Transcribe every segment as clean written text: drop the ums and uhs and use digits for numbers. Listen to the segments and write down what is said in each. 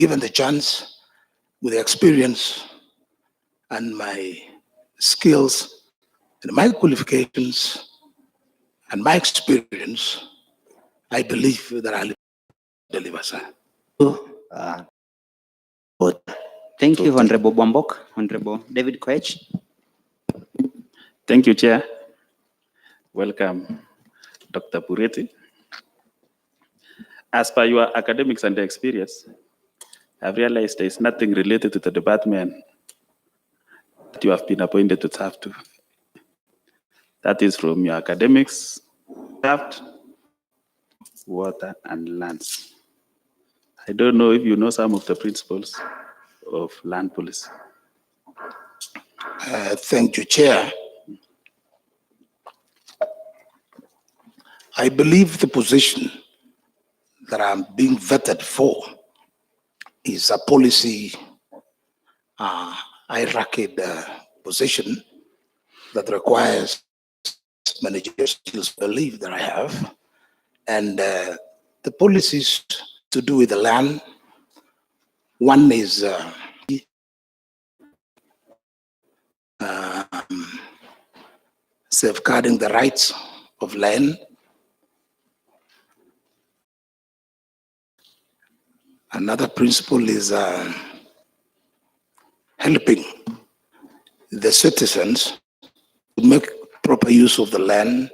given the chance, with the experience and my skills and my qualifications and my experience, I believe that I'll deliver, sir. Thank you, Honorable Bombok. Honorable David Koech. Thank you, Chair. Welcome, Dr. Bureti. As per your academics and experience, I've realized there is nothing related to the department that you have been appointed to serve to. That is from your academics, craft, water, and lands. I don't know if you know some of the principles of land policy. Thank you, Chair. I believe the position that I'm being vetted for is a policy hierarchy position that requires managerial skills, believe that I have. And the policies to do with the land, one is safeguarding the rights of land. Another principle is helping the citizens to make proper use of the land,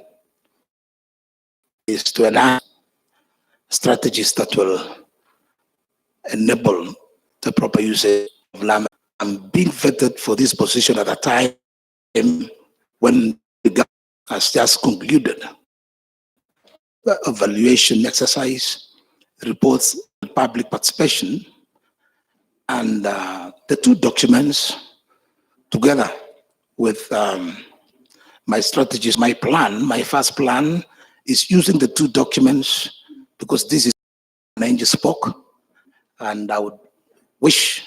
is to enhance strategies that will enable the proper usage of land. I'm being vetted for this position at a time when the government has just concluded the evaluation exercise, reports public participation, and the two documents together with my strategies, my plan, my first plan is using the two documents because this is Mwananchi spoke, and I would wish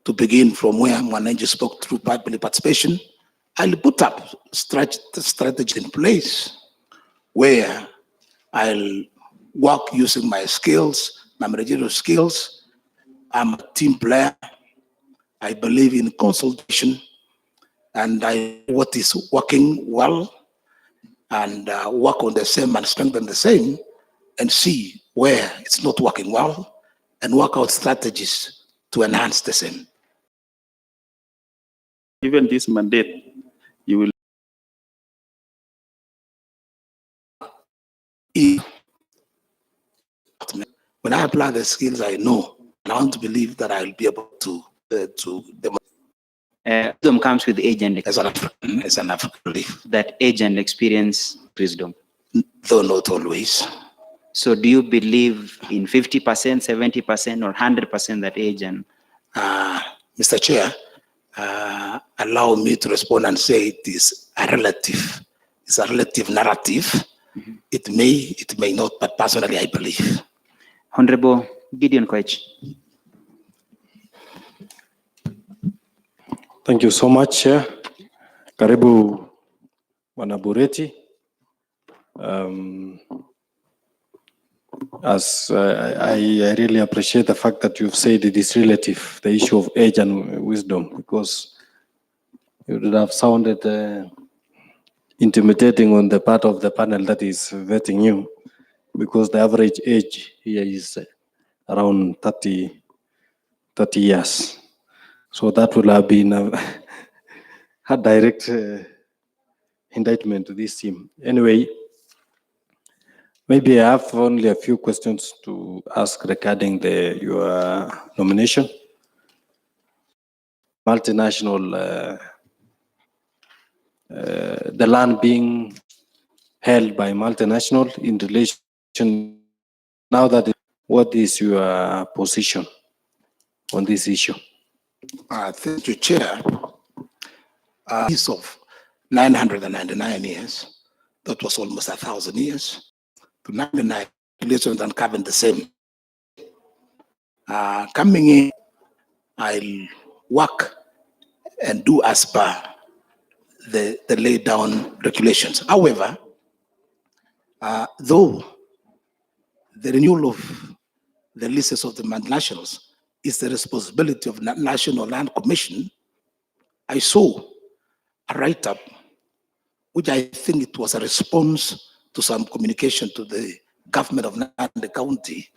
to begin from where Mwananchi spoke through public participation. I'll put up strategy in place where I'll work using my skills, my managerial skills. I'm a team player. I believe in consultation, and I know what is working well, and work on the same and strengthen the same, and see where it's not working well, and work out strategies to enhance the same. Given this mandate, you will. When I apply the skills I know, I want to believe that I'll be able to Wisdom comes with age and as an African belief. that age and experience, wisdom. Though not always. So do you believe in 50%, 70%, or 100% that age and? Mr. Chair, allow me to respond and say it is a relative. It's a relative narrative. Mm-hmm. It may not, but personally I believe. Honorable Gideon Koech. Thank you so much, Chair. Karibu Bwana Bureti. As I really appreciate the fact that you've said it is relative, the issue of age and wisdom, because it would have sounded intimidating on the part of the panel that is vetting you, because the average age here is around 30 years. So that would have been a direct indictment to this team. Anyway, maybe I have only a few questions to ask regarding your nomination. Multinational, the land being held by multinational in relation, now that, what is your position on this issue? Thank you, Chair. Piece of 999 years, that was almost 1,000 years, to 99 relations and covering the same. Coming in, I'll work and do as per the laid down regulations. However, though the renewal of the lists of the multinationals is the responsibility of National Land Commission, I saw a write-up, which I think it was a response to some communication to the government of Nandi County,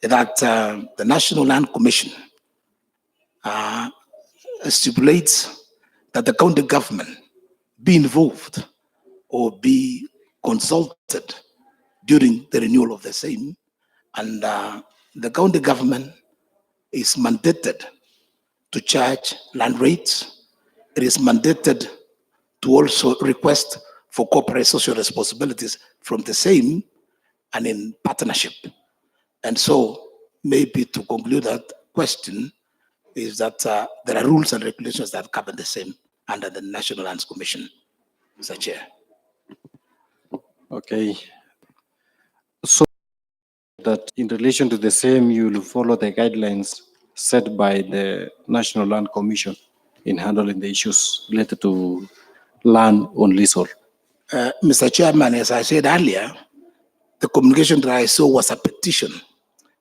that the National Land Commission stipulates that the county government be involved or be consulted during the renewal of the same. And the county government is mandated to charge land rates. It is mandated to also request for corporate social responsibilities from the same and in partnership. And so maybe to conclude that question is that there are rules and regulations that cover the same under the National Lands Commission, Mr. Chair. Okay. So that in relation to the same, you will follow the guidelines set by the National Land Commission in handling the issues related to land on leasehold. Mr. Chairman, as I said earlier, the communication that I saw was a petition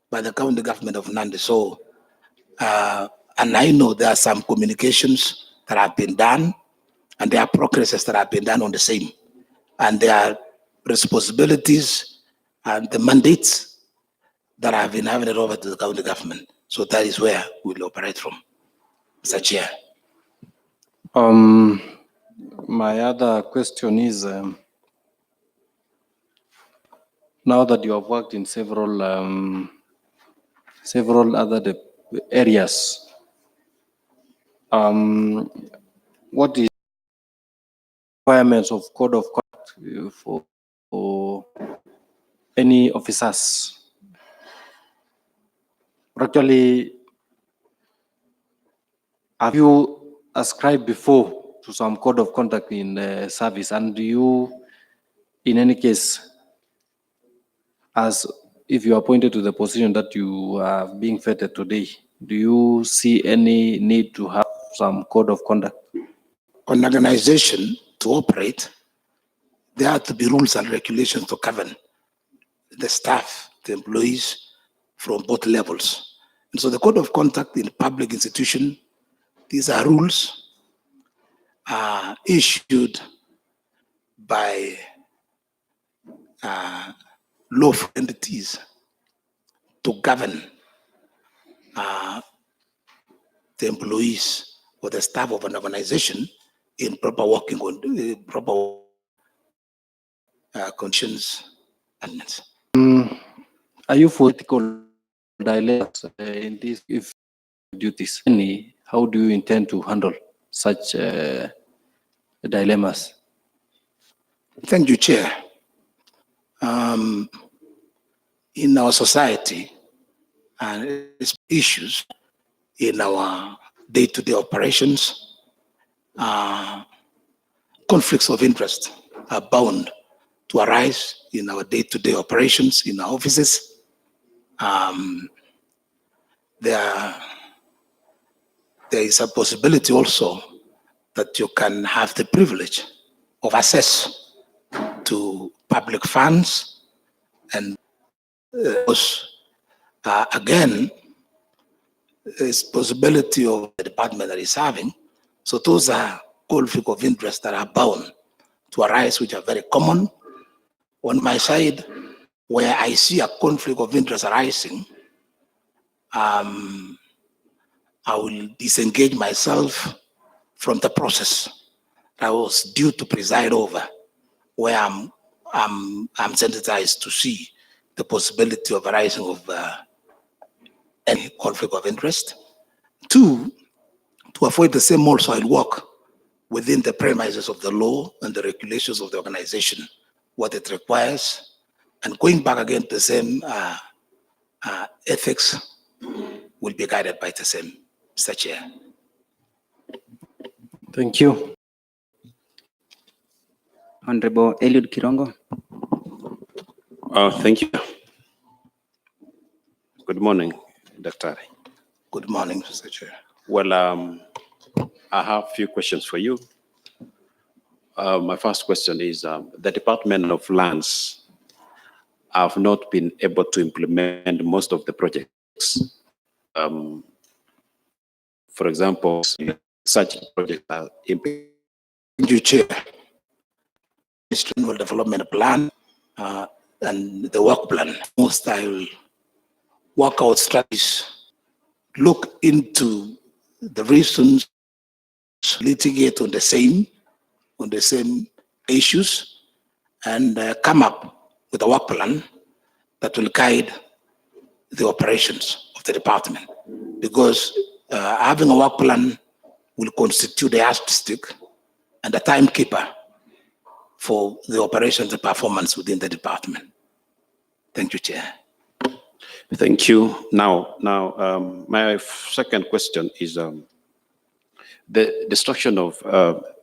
by the county government of Nandi. So, and I know there are some communications that have been done, and there are progresses that have been done on the same. And there are responsibilities and the mandates that have been handed over to the county government. So that is where we'll operate from, Mr. Chair. My other question is, now that you have worked in several other areas, what is requirements of code of conduct for any officers? Actually, have you ascribed before to some code of conduct in the service, and do you, in any case, as if you are appointed to the position that you are being vetted today, do you see any need to have some code of conduct? On organization to operate, there have to be rules and regulations to govern the staff, the employees from both levels. And so the code of conduct in public institution, these are rules issued by lawful entities to govern the employees or the staff of an organization in proper working proper conditions. Are you for ethical dilemmas in these if duties? How do you intend to handle such dilemmas? Thank you, Chair. In our society and issues in our day-to-day operations, conflicts of interest are bound to arise in our day-to-day operations in our offices. There is a possibility also that you can have the privilege of access to public funds, and again, there's possibility of the department that is having. So those are conflicts of interest that are bound to arise, which are very common. On my side, where I see a conflict of interest arising, I will disengage myself from the process that I was due to preside over, where I'm sensitized to see the possibility of arising of any conflict of interest. Two, to avoid the same also, I'll work within the premises of the law and the regulations of the organization, what it requires, and going back again to the same ethics will be guided by the same, Mr. Chair. Thank you. Honorable Eliud Kirongo. Thank you. Good morning, Dr. Good morning, Mr. Chair. Well, I have a few questions for you. My first question is, the Department of Lands have not been able to implement most of the projects for example, such projects are implemented? Thank you, Chair. National Development Plan and the work plan. Most I will work out strategies, look into the reasons, litigate on the same issues, and come up with a work plan that will guide the operations of the department. Because having a work plan will constitute the yardstick and the timekeeper for the operations and performance within the department. Thank you, Chair. Thank you. Now, my second question is the destruction of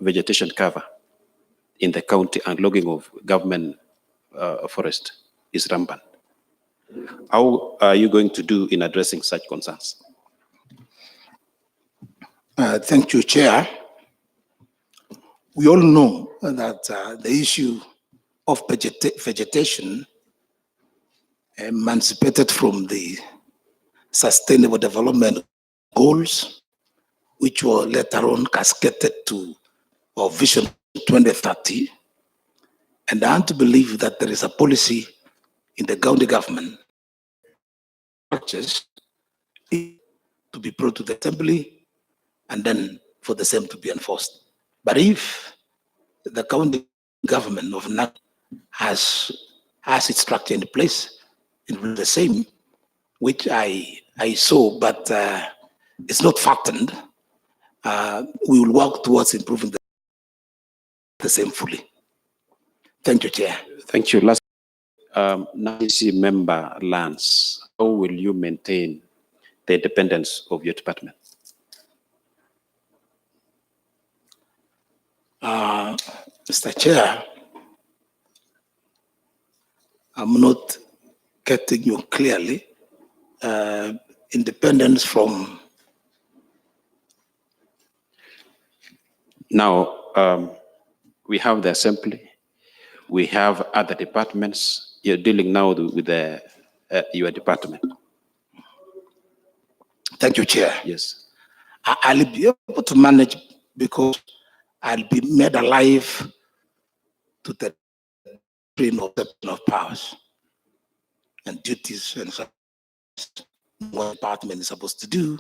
vegetation cover in the county and logging of government forest is rampant. How are you going to do in addressing such concerns? Thank you, Chair. We all know that the issue of vegetation emancipated from the Sustainable Development Goals, which were later on cascaded to our Vision 2030. And I want to believe that there is a policy in the county government structures to be brought to the assembly and then for the same to be enforced. But if the county government of NAC has its structure in place, it will be the same, which I saw, but it's not fattened. We will work towards improving the same fully. Thank you, Chair. Thank you. Last, NAC member lands, how will you maintain the independence of your department? Mr. Chair, I'm not getting you clearly. Independence from? Now, we have the assembly, we have other departments. You're dealing now with your department. Thank you, Chair. Yes. I'll be able to manage because I'll be made alive to the separation of powers and duties and what the department is supposed to do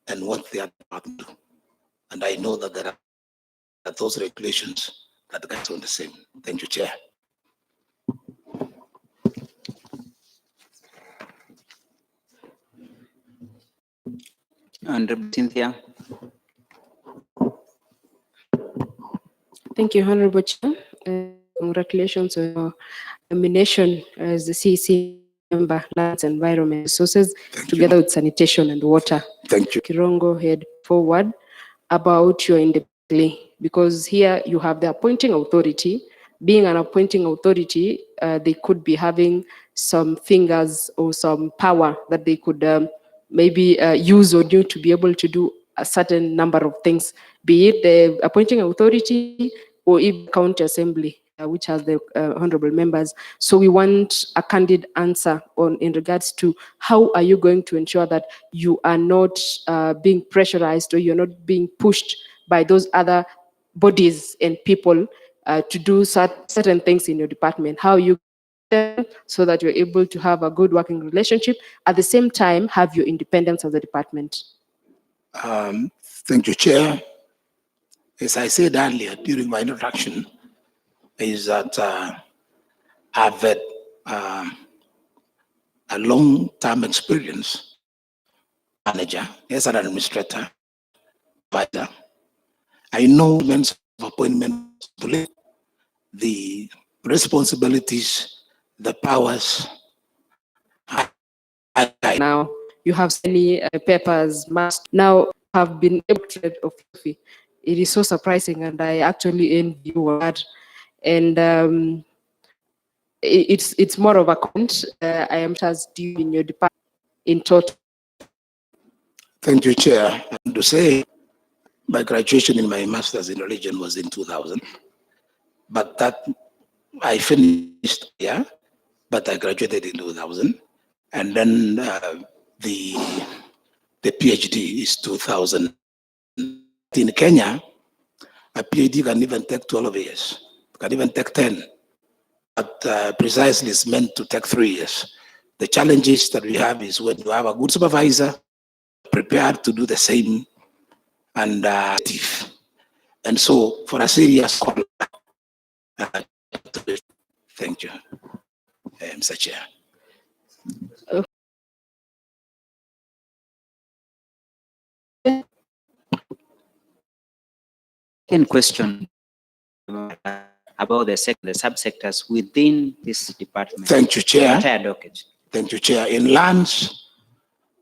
and what the other department do. And I know that there are those regulations that guys are the same. Thank you, Chair. Honorable Cynthia. Thank you, Honorable Chair. Congratulations on your nomination as the CECM member, Lands and Environment Resources, together with Sanitation and Water. Thank you. Kirongo, head forward about your independence, because here you have the appointing authority. Being an appointing authority, they could be having some fingers or some power that they could maybe use or do to be able to do a certain number of things, be it the appointing authority or even county assembly, which has the honorable members. So we want a candid answer in regards to how are you going to ensure that you are not being pressurized or you're not being pushed by those other bodies and people to do certain things in your department. How you so that you're able to have a good working relationship, at the same time have your independence of the department. Thank you, Chair. As I said earlier during my introduction, is that I've had a long-term experience, manager, as an administrator, advisor. I know of appointments, the responsibilities, the powers. Now you have any papers must now have been able to trade of coffee. It is so surprising, and I actually envy you that. And it's more of a comment. I am just due in your department in total. Thank you, Chair. And to say my graduation in my master's in religion was in 2000, but that I finished, yeah, but I graduated in 2000, and then the PhD is 2000. In Kenya, a PhD can even take 12 years, can even take 10, but precisely it's meant to take 3 years. The challenges that we have is when you have a good supervisor prepared to do the same and so for a serious scholar, thank you, Mr. Chair. Second question about the subsectors within this department. Thank you, Chair. Entire docket. Thank you, Chair. In lands,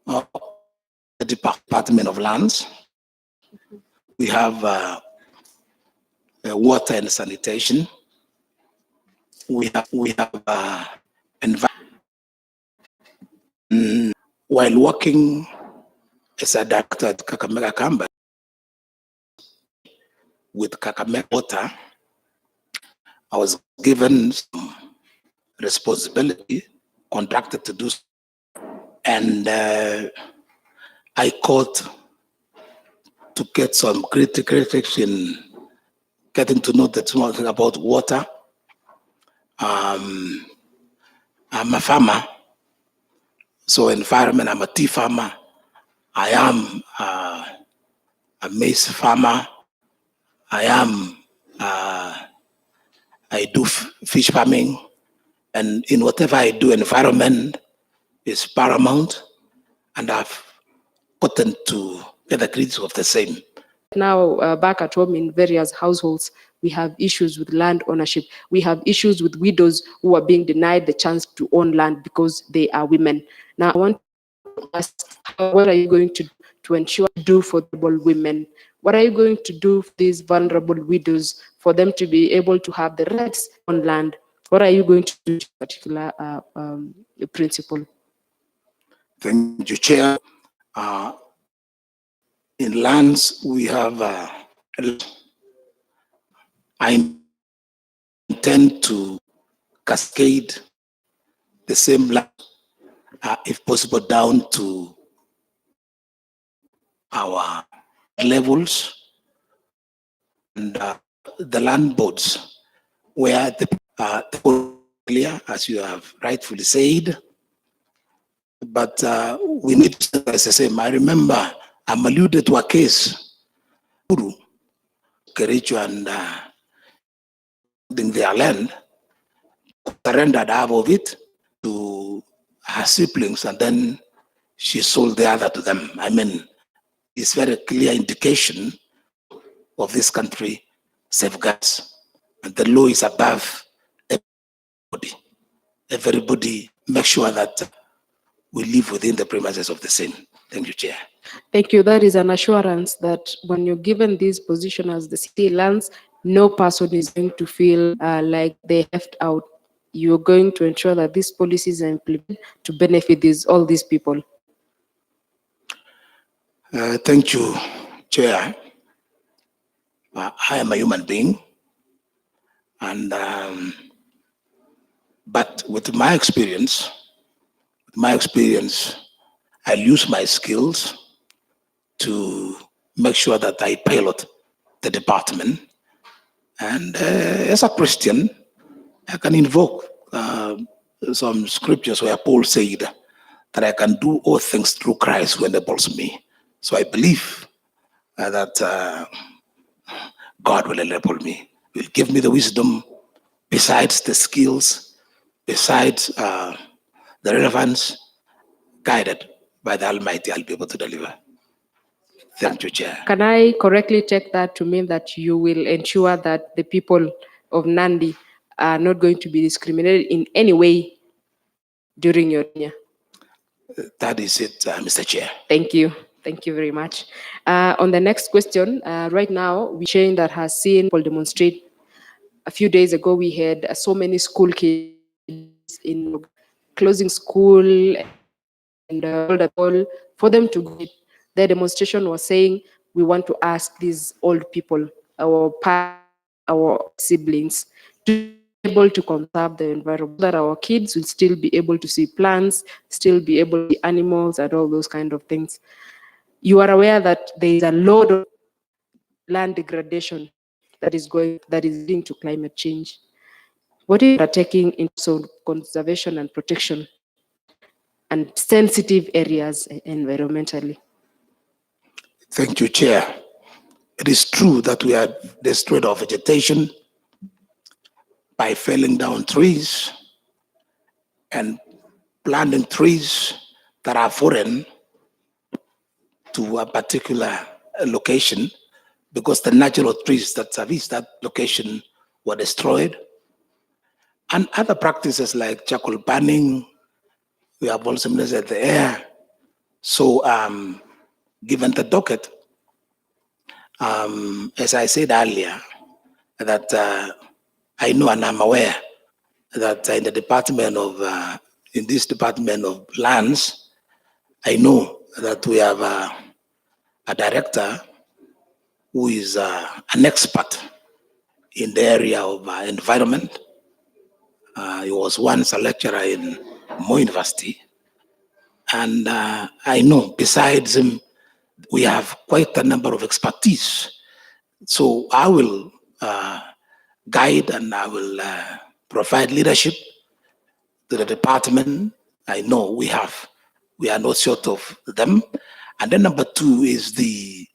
the Department of Lands, we have water and sanitation. We have environment. While working as a director at Kakamega Kamba with Kakamega Water, I was given some responsibility, contracted to do so, and I caught to get some critics in getting to know the small thing about water. I'm a farmer, so environment, I'm a tea farmer. I am a maize farmer. I do fish farming, and in whatever I do, environment is paramount, and I've gotten to get the credit of the same. Now, back at home in various households, we have issues with land ownership. We have issues with widows who are being denied the chance to own land because they are women. Now, I want to ask, what are you going to ensure do for vulnerable women? What are you going to do for these vulnerable widows for them to be able to have the rights on land? What are you going to do to particular principle? Thank you, Chair. In lands, we have, I intend to cascade the same land, if possible, down to our levels and the land boards, where the clear, as you have rightfully said, but we need to as the same. I remember I'm alluded to a case, Guru, Kericho, and in their land, surrendered half of it to her siblings, and then she sold the other to them. I mean, it's very clear indication of this country safeguards, and the law is above everybody. Everybody make sure that we live within the premises of the same. Thank you, Chair. Thank you. That is an assurance that when you're given this position as the city lands, no person is going to feel like they left out. You're going to ensure that these policies are implemented to benefit all these people. Thank you, Chair. I am a human being, and but with my experience, I use my skills to make sure that I pilot the department. And as a Christian, I can invoke some scriptures where Paul said that I can do all things through Christ who enables me. So I believe that God will enable me, will give me the wisdom, besides the skills, besides the relevance, guided by the Almighty, I'll be able to deliver. Thank you, Chair. Can I correctly take that to mean that you will ensure that the people of Nandi are not going to be discriminated in any way during your tenure? That is it, Mr. Chair. Thank you. Thank you very much. On the next question, right now, we chain that has seen people demonstrate. A few days ago, we had so many school kids in closing school and for them to go. Their demonstration was saying, we want to ask these old people, our siblings, to be able to conserve the environment, that our kids will still be able to see plants, still be able to see animals and all those kind of things. You are aware that there is a load of land degradation that is leading to climate change. What are you taking in terms of conservation and protection and sensitive areas environmentally? Thank you, Chair. It is true that we have destroyed our vegetation by felling down trees and planting trees that are foreign to a particular location, because the natural trees that service that location were destroyed. And other practices like charcoal burning, we have also measured the air. So given the docket, as I said earlier, that I know and I'm aware that in the Department of, in this Department of Lands, I know that we have a director who is an expert in the area of environment. He was once a lecturer in Mo University. And I know besides him, we have quite a number of expertise. So I will guide and I will provide leadership to the department. I know we are not short of them. And then number two is the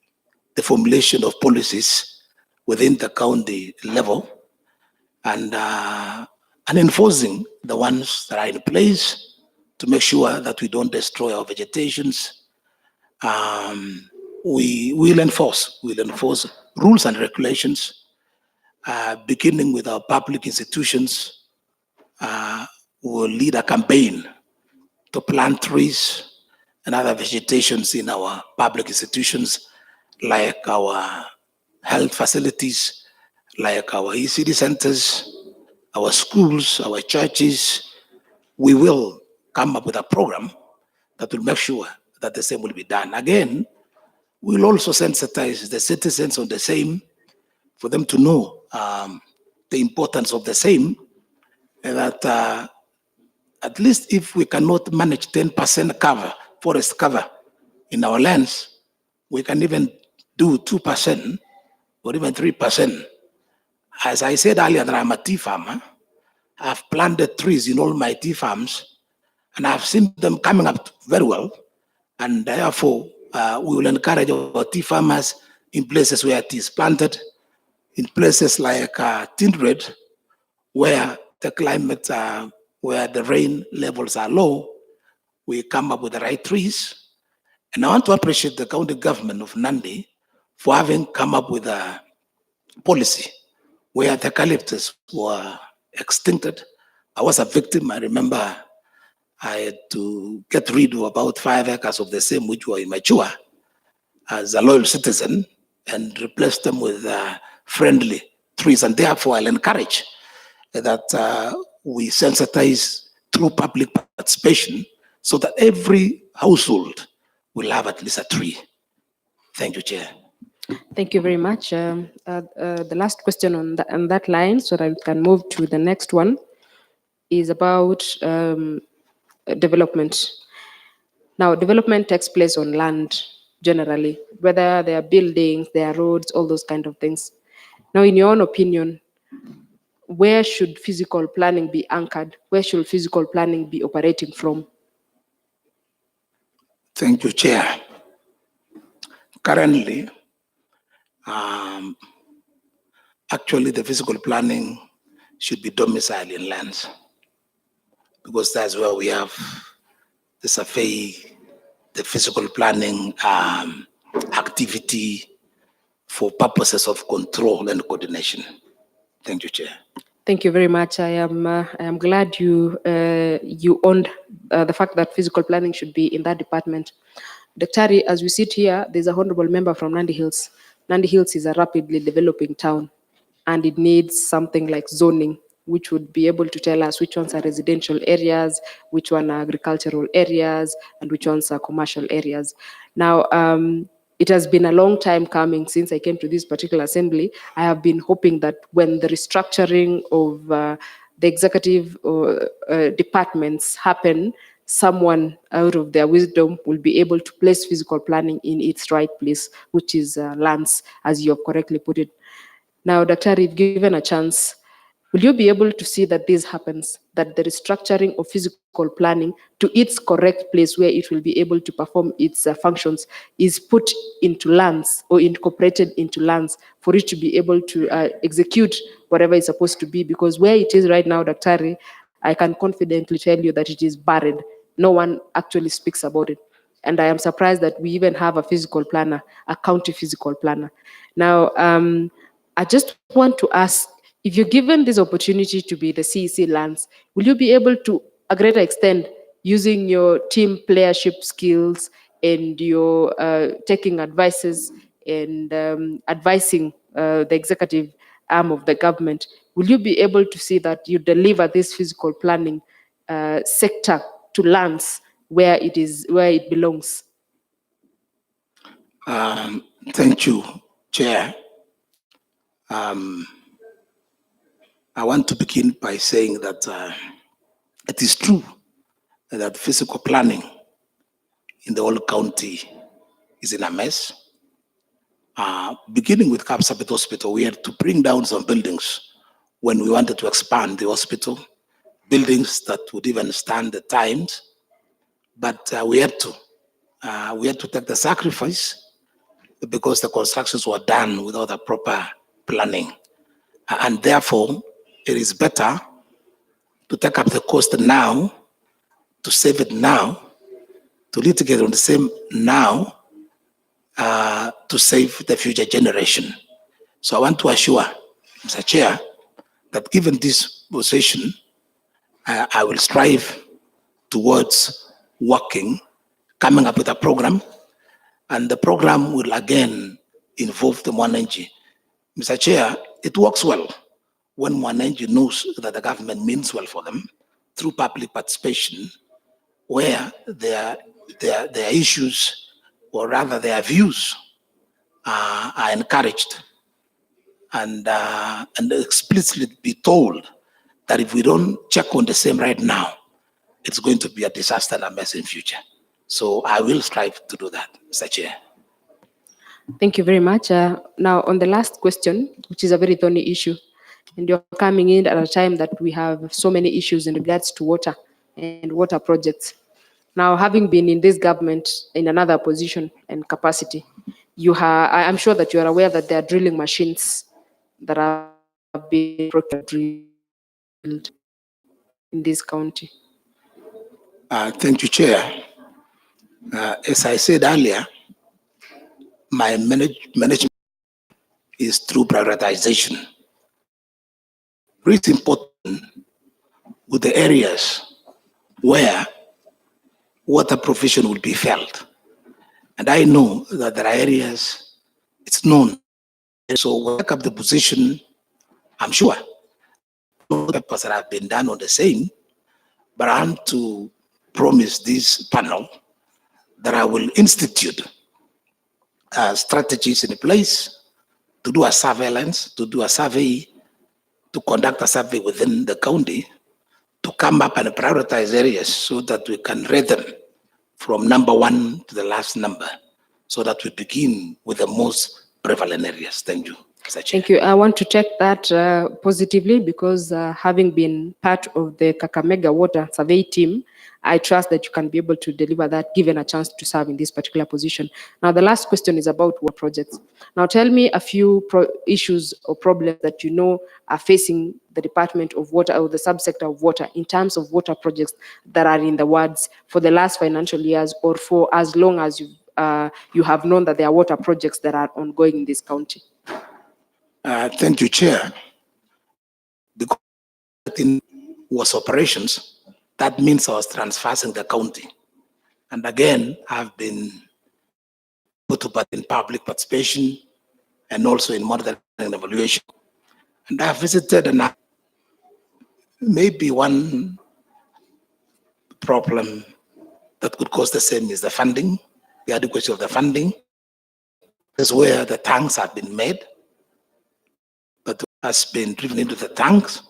formulation of policies within the county level and enforcing the ones that are in place to make sure that we don't destroy our vegetations. We will enforce rules and regulations, beginning with our public institutions. We'll lead a campaign to plant trees and other vegetations in our public institutions, like our health facilities, like our ECD centers, our schools, our churches. We will come up with a program that will make sure that the same will be done. Again, we'll also sensitize the citizens on the same for them to know the importance of the same, and that at least if we cannot manage 10% cover, forest cover in our lands, we can even do 2% or even 3%. As I said earlier, that I'm a tea farmer. I've planted trees in all my tea farms, and I've seen them coming up very well. And therefore, we will encourage our tea farmers in places where tea is planted, in places like Tindred, where the climate, where the rain levels are low, we come up with the right trees. And I want to appreciate the county government of Nandi for having come up with a policy where the eucalyptus were extincted. I was a victim. I remember I had to get rid of about 5 acres of the same which were immature as a loyal citizen and replace them with friendly trees. And therefore, I'll encourage that we sensitize through public participation so that every household will have at least a tree. Thank you, Chair. Thank you very much. The last question on that line, so that we can move to the next one, is about development. Now, development takes place on land generally, whether there are buildings, there are roads, all those kind of things. Now, in your own opinion, where should physical planning be anchored? Where should physical planning be operating from? Thank you, Chair. Currently, actually the physical planning should be domiciled in lands, because that's where we have the survey, the physical planning activity for purposes of control and coordination. Thank you, Chair. Thank you very much. I am glad you owned the fact that physical planning should be in that department. Daktari, as we sit here, there's a honorable member from Nandi Hills. Nandi Hills is a rapidly developing town, and it needs something like zoning, which would be able to tell us which ones are residential areas, which one are agricultural areas, and which ones are commercial areas. Now, it has been a long time coming since I came to this particular assembly. I have been hoping that when the restructuring of the executive departments happen, someone out of their wisdom will be able to place physical planning in its right place, which is lands, as you have correctly put it. Now, Dr. if given a chance, will you be able to see that this happens, that the restructuring of physical planning to its correct place where it will be able to perform its functions is put into lands or incorporated into lands for it to be able to execute whatever it's supposed to be? Because where it is right now, Dr. I can confidently tell you that it is buried. No one actually speaks about it. And I am surprised that we even have a physical planner, a county physical planner. Now, I just want to ask, if you're given this opportunity to be the CEC lands, will you be able to, a greater extent, using your team playership skills and your taking advices and advising the executive arm of the government, will you be able to see that you deliver this physical planning sector to lands where it belongs? Thank you, Chair. I want to begin by saying that it is true that physical planning in the whole county is in a mess. Beginning with Kapsabet Hospital, we had to bring down some buildings when we wanted to expand the hospital, buildings that would even stand the times, but we had to take the sacrifice because the constructions were done without a proper planning. And therefore, it is better to take up the cost now, to save it now, to litigate on the same now, to save the future generation. So I want to assure Mr. Chair that given this position, I will strive towards working, coming up with a program, and the program will again involve the Mwananchi. Mr. Chair, it works well when Mwananchi knows that the government means well for them through public participation, where their issues, or rather their views, are encouraged and explicitly be told that if we don't check on the same right now, it's going to be a disaster and a mess in future. So I will strive to do that, Mr. Chair. Thank you very much. Now, on the last question, which is a very thorny issue, and you're coming in at a time that we have so many issues in regards to water and water projects. Now, having been in this government in another position and capacity, I'm sure that you are aware that there are drilling machines that have been drilled in this county. Thank you, Chair. As I said earlier, my management is through prioritization. It's important with the areas where water provision will be felt. And I know that there are areas, it's known. So we'll take up the position, I'm sure, papers that have been done on the same, but I want to promise this panel that I will institute strategies in place to do a surveillance, to do a survey, to conduct a survey within the county, to come up and prioritize areas so that we can rate them from number 1 to the last number, so that we begin with the most prevalent areas. Thank you, Mr. Chair. Thank you. I want to take that positively because having been part of the Kakamega Water Survey team, I trust that you can be able to deliver that given a chance to serve in this particular position. Now, the last question is about water projects. Now, tell me a few issues or problems that you know are facing the Department of Water or the subsector of water in terms of water projects that are in the wards for the last financial years or for as long as you have known that there are water projects that are ongoing in this county. Thank you, Chair. Because in was operations, that means I was transversing the county. And again, I've been put to part in public participation and also in monitoring and evaluation. And I visited, and maybe one problem that could cause the same is the funding, the adequacy of the funding. This is where the tanks have been made, but has been driven into the tanks.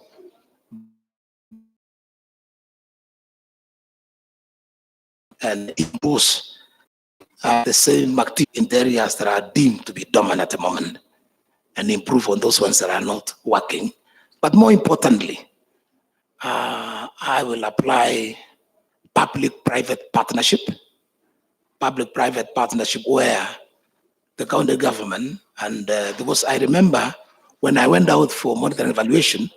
and impose the same activity in the areas that are deemed to be dominant at the moment and improve on those ones that are not working. But more importantly, I will apply public-private partnership where the county government and because I remember when I went out for monitoring evaluation,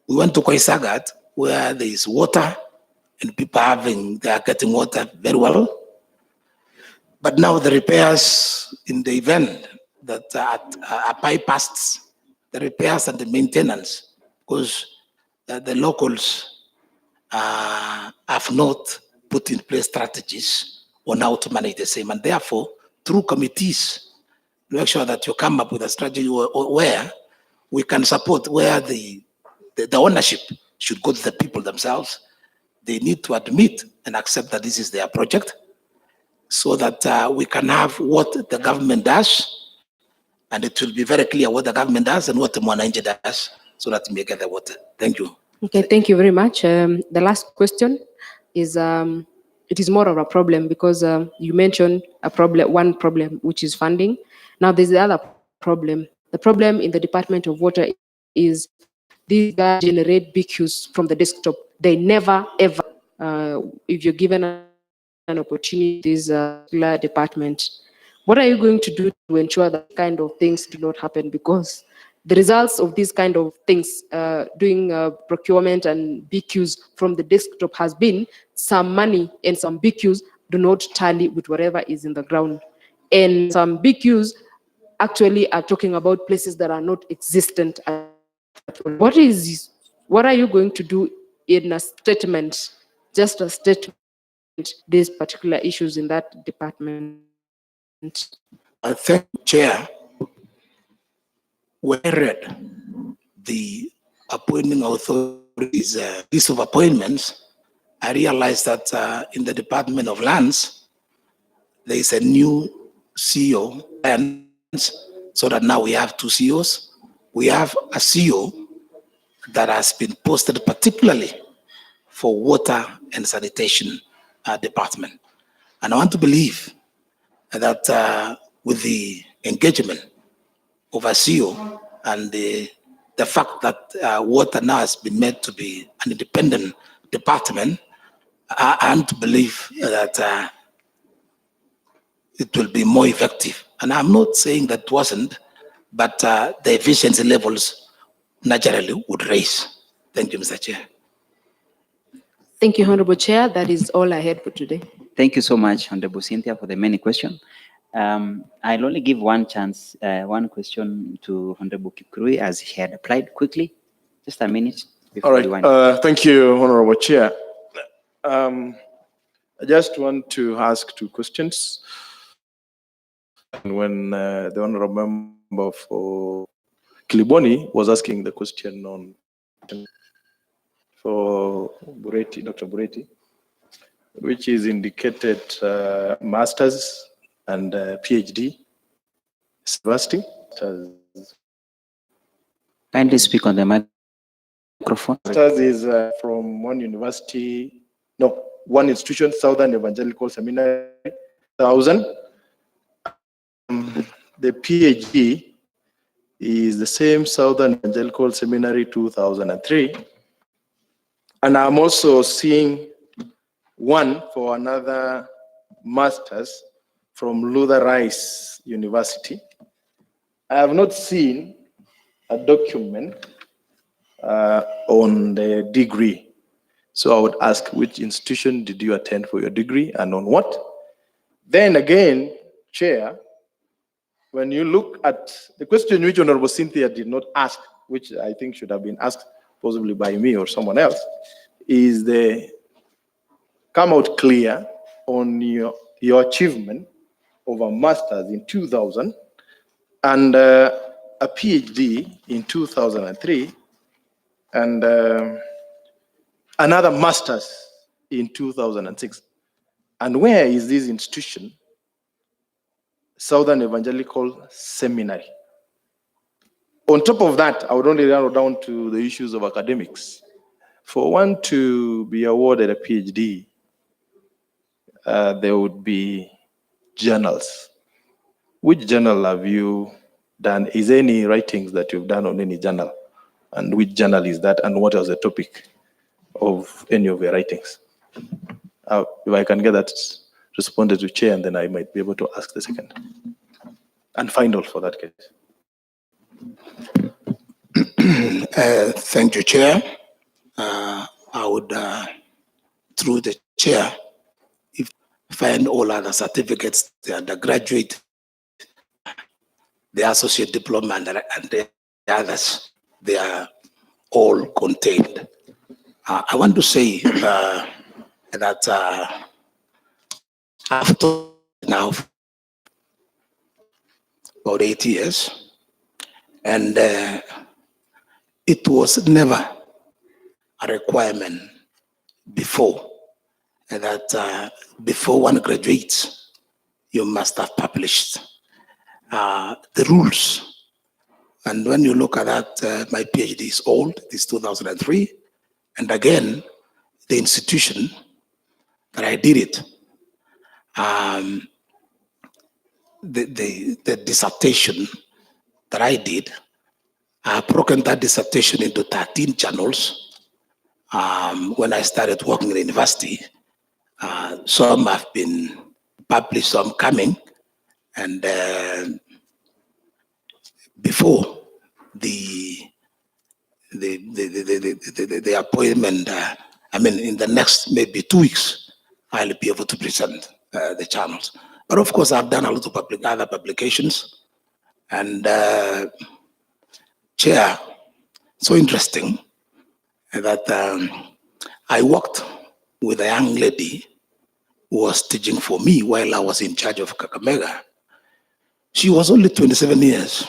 we went to Koisagat where there is water and people they are getting water very well. But now the repairs in the event that are bypassed, the repairs and the maintenance, because the locals have not put in place strategies on how to manage the same. And therefore, through committees, make sure that you come up with a strategy where we can support, where the ownership should go to the people themselves. They need to admit and accept that this is their project, so that we can have what the government does, and it will be very clear what the government does and what the Mwananchi does, so that we may get the water. Thank you. Okay, thank you very much. The last question is, it is more of a problem because you mentioned one problem, which is funding. Now there's the other problem. The problem in the Department of Water is these guys generate BQs from the desktop. They never, ever, if you're given an opportunity, this department, what are you going to do to ensure that kind of things do not happen? Because the results of these kind of things, doing procurement and BQs from the desktop has been some money and some BQs do not tally with whatever is in the ground. And some BQs actually are talking about places that are not existent. What are you going to do in a statement, just a statement, these particular issues in that department? I thank you, Chair. When I read the appointing authorities list of appointments, I realized that in the Department of Lands, there is a new CEO, and so that now we have two CEOs. We have a CEO that has been posted particularly for water and sanitation department. And I want to believe that with the engagement of a CEO and the fact that water now has been made to be an independent department, I want to believe that it will be more effective. And I'm not saying that it wasn't, but the efficiency levels naturally would raise. Thank you, Mr. Chair. Thank you, Honorable Chair. That is all I had for today. Thank you so much, Honorable Cynthia, for the many questions. I'll only give one chance, one question to Honorable Kiptoo, as he had applied quickly. Just a minute before you wind up. Thank you, Honorable Chair. I just want to ask two questions. And when the Honorable Member for Kiliboni was asking the question on for Bureti, Dr. Bureti, which is indicated Masters and PhD university. Kindly speak on the microphone. Masters is from one university, no, one institution, Southern Evangelical Seminary, 1000. The PhD is the same Southern Evangelical Seminary, 2003. And I'm also seeing one for another master's from Luther Rice University. I have not seen a document on the degree. So I would ask, which institution did you attend for your degree and on what? Then again, Chair, when you look at the question which Honorable Cynthia did not ask, which I think should have been asked possibly by me or someone else, is the come out clear on your achievement of a master's in 2000 and a PhD in 2003 and another master's in 2006. And where is this institution? Southern Evangelical Seminary. On top of that, I would only narrow down to the issues of academics. For one to be awarded a PhD, there would be journals. Which journal have you done? Is there any writings that you've done on any journal? And which journal is that? And what was the topic of any of your writings? If I can get that responded to Chair, and then I might be able to ask the second. And final for that case. Thank you, Chair. I would, through the Chair, if find all other certificates, the undergraduate, the associate diploma, and the others, they are all contained. I want to say that after now about 8 years, and it was never a requirement before that before one graduates, you must have published the rules. And when you look at that, my PhD is old, it's 2003. And again, the institution that I did it, the dissertation that I did, I broken that dissertation into 13 journals. When I started working in the university, some have been published, some coming, and before the appointment, I mean, in the next maybe 2 weeks, I'll be able to present the channels. But of course, I've done a lot of other publications, and Chair, so interesting that I worked with a young lady who was teaching for me while I was in charge of Kakamega. She was only 27 years,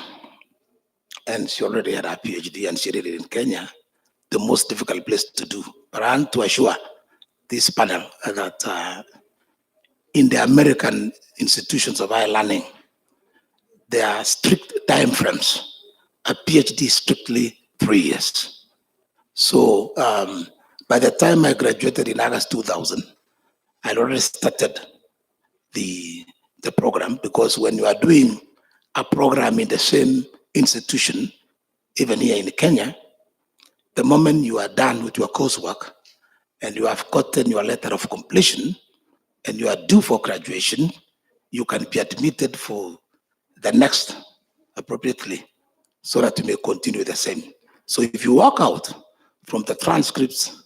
and she already had her PhD, and she did it in Kenya, the most difficult place to do. But I want to assure this panel that in the American institutions of higher learning, there are strict time frames. A PhD is strictly 3 years. So by the time I graduated in August 2000, I already started the program, because when you are doing a program in the same institution, even here in Kenya, the moment you are done with your coursework and you have gotten your letter of completion and you are due for graduation, you can be admitted for the next appropriately, so that you may continue the same. So if you walk out from the transcripts,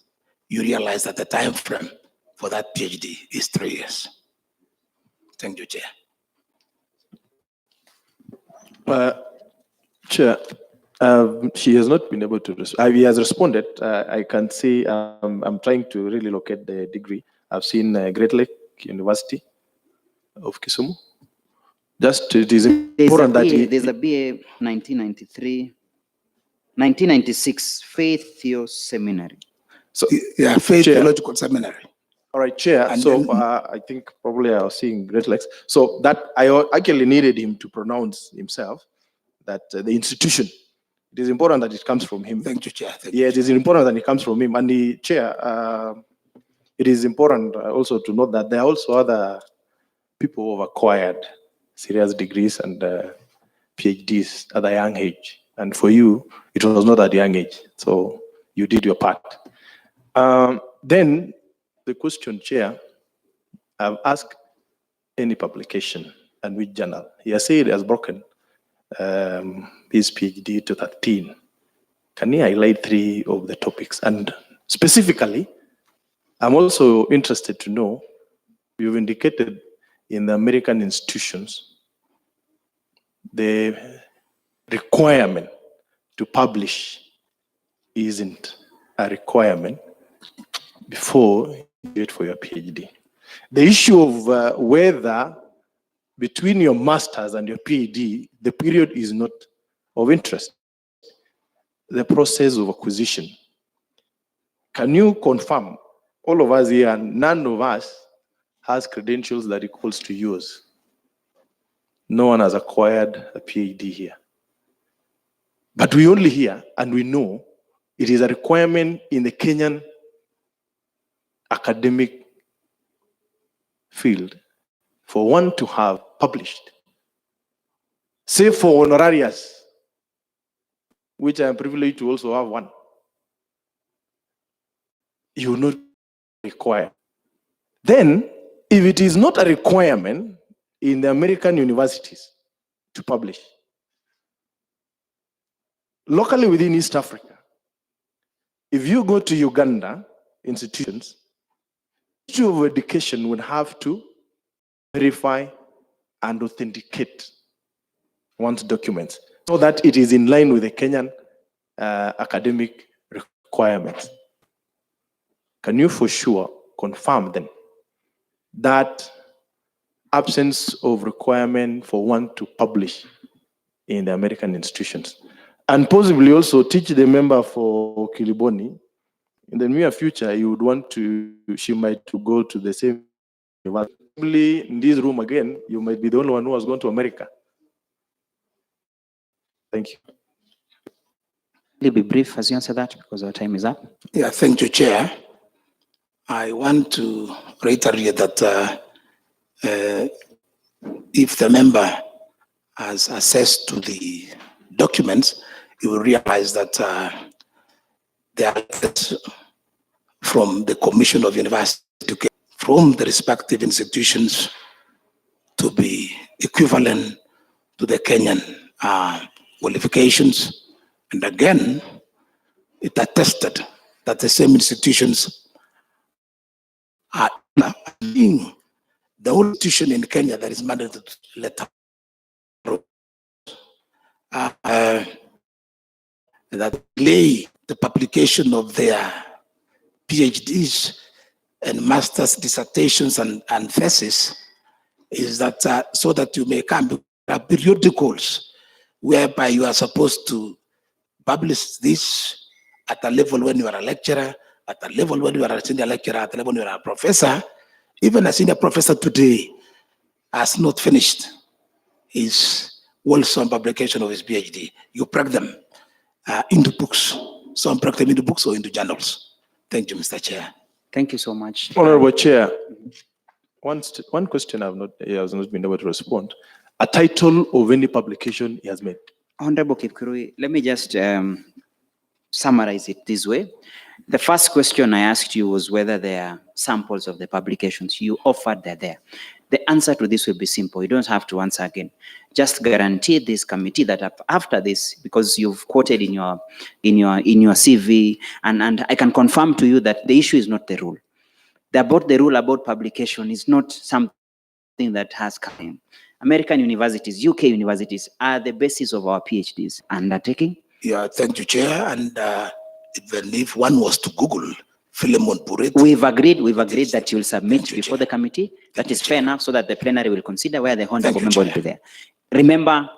you realize that the time frame for that PhD is 3 years. Thank you, Chair. Chair, she has not been able to respond. He has responded. I can see, I'm trying to really locate the degree. I've seen Great Lake University of Kisumu. Just it is important that there's a BA 1993, 1996 Faith Theo Seminary. So Yeah, Faith Chair. Theological Seminary. All right, Chair. And so then- I think probably I was seeing Great Lakes. So that I actually needed him to pronounce himself that the institution. It is important that it comes from him. Thank you, Chair. Thank you. Yeah, it is important that it comes from him. And the Chair, it is important also to note that there are also other people who have acquired serious degrees and PhDs at a young age. And for you, it was not at a young age. So you did your part. Then the question, Chair, I've asked any publication and which journal. He has said he has broken his PhD to 13. Can you highlight 3 of the topics? And specifically, I'm also interested to know, you've indicated in the American institutions, the requirement to publish isn't a requirement before you wait for your PhD. The issue of whether between your master's and your PhD, the period is not of interest. The process of acquisition. Can you confirm, all of us here, none of us has credentials that equals to yours? No one has acquired a PhD here. But we only hear and we know it is a requirement in the Kenyan academic field for one to have published, save for honorarius, which I am privileged to also have one, you will not require. Then, if it is not a requirement in the American universities to publish, locally within East Africa, if you go to Uganda institutions, the Ministry of Education would have to verify and authenticate one's documents so that it is in line with the Kenyan academic requirements. Can you for sure confirm then that absence of requirement for one to publish in the American institutions? And possibly also teach the member for Kiliboni, in the near future, you would want to, she might to go to the same university. Probably in this room again, you might be the only one who has gone to America. Thank you. Will be brief as you answer that because our time is up. Yeah, thank you, Chair. I want to reiterate that if the member has access to the documents, you will realize that there are letters from the Commission of University Education, from the respective institutions to be equivalent to the Kenyan qualifications. And again, it attested that the same institutions are being the only institution in Kenya that is mandated to letter that delay the publication of their PhDs and master's dissertations and thesis is that so that you may come to periodicals whereby you are supposed to publish this at a level when you are a lecturer, at a level when you are a senior lecturer, at a level when you are a professor. Even a senior professor today has not finished his wholesome publication of his PhD. You prep them into books. Some prep them into books or into journals. Thank you, Mr. Chair. Thank you so much. Honorable Chair, one question he has not been able to respond. A title of any publication he has made. Honorable Kiptoo, let me just summarize it this way. The first question I asked you was whether there are samples of the publications. You offered they're there. The answer to this will be simple. You don't have to answer again. Just guarantee this committee that after this, because you've quoted in your CV, and I can confirm to you that the issue is not the rule. The rule about publication is not something that has come in. American universities, UK universities are the basis of our PhDs undertaking. Yeah, thank you, Chair. And even if one was to Google Philemon Bureti, we've agreed that you'll submit before the committee. That is fair enough, so that the plenary will consider where the honorable member will be there. Remember,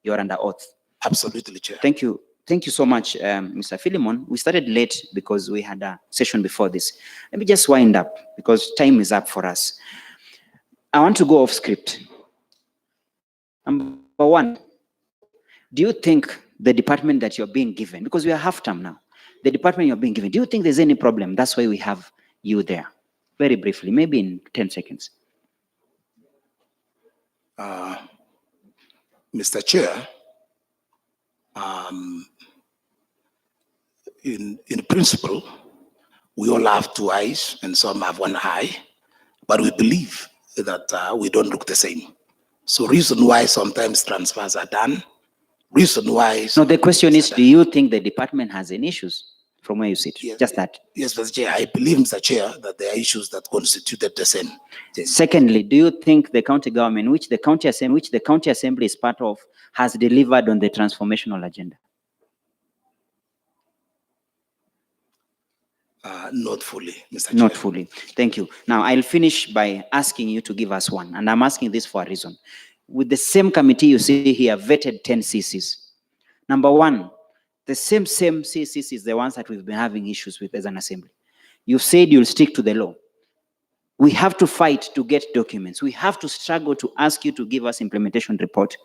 you're under oath. Absolutely, Chair. Thank you. Thank you so much, Mr. Philemon. We started late because we had a session before this. Let me just wind up because time is up for us. I want to go off script. Number one, do you think the department that you're being given, because we are half term now, the department you're being given, do you think there's any problem? That's why we have you there. Very briefly, maybe in 10 seconds. Mr. Chair, in principle, we all have two eyes and some have one eye, but we believe that we don't look the same. So reason why sometimes transfers are done, reason why... No, the question is, do you think the department has any issues from where you sit? Yes, just that. Yes, Mr. Chair, I believe, Mr. Chair, that there are issues that constituted the same. Yes. Secondly, do you think the county government, which the county assembly is part of, has delivered on the transformational agenda? Not fully, Mr. Chair. Not fully. Thank you. Now, I'll finish by asking you to give us one, and I'm asking this for a reason. With the same committee you see here, vetted 10 CCs. Number one, the same CCs is the ones that we've been having issues with as an assembly. You said you'll stick to the law. We have to fight to get documents. We have to struggle to ask you to give us implementation report.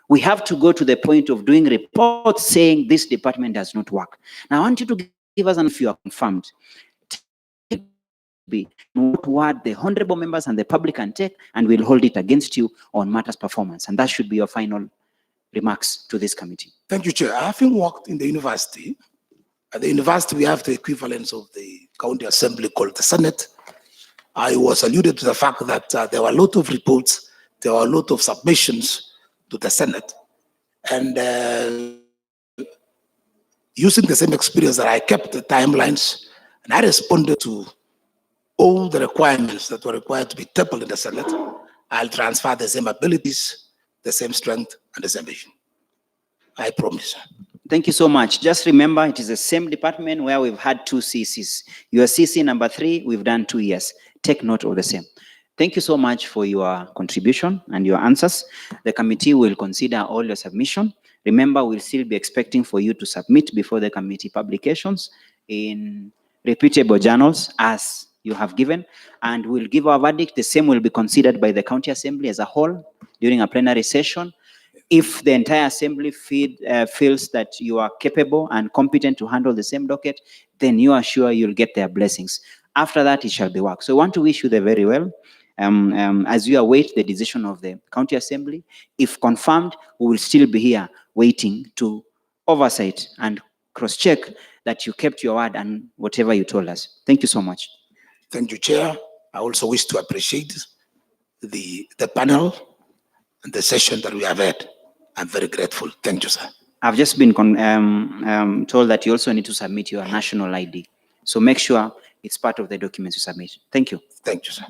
We have to go to the point of doing reports saying this department does not work. Now, I want you to give us, and if you are confirmed, be, what word the honorable members and the public can take, and we'll hold it against you on matters performance. And that should be your final remarks to this committee. Thank you, Chair. Having worked in the university, at the university we have the equivalence of the county assembly called the Senate. I was alluded to the fact that there were a lot of reports, there were a lot of submissions to the Senate. And using the same experience that I kept the timelines, and I responded to all the requirements that were required to be tabled in the Senate. I'll transfer the same abilities, the same strength, and the same vision. I promise. Thank you so much. Just remember, it is the same department where we've had 2 CCs. Your CC number 3, we've done 2 years. Take note of the same. Thank you so much for your contribution and your answers. The committee will consider all your submission. Remember, we'll still be expecting for you to submit before the committee publications in reputable journals as you have given, and we'll give our verdict. The same will be considered by the county assembly as a whole during a plenary session. If the entire assembly feels that you are capable and competent to handle the same docket, then you are sure you'll get their blessings. After that, it shall be work. So I want to wish you the very well. As you await the decision of the county assembly, if confirmed, we will still be here waiting to oversight and cross-check that you kept your word and whatever you told us. Thank you so much. Thank you, Chair. I also wish to appreciate the panel and the session that we have had. I'm very grateful. Thank you, sir. I've just been told that you also need to submit your national ID. So make sure it's part of the documents you submit. Thank you. Thank you, sir.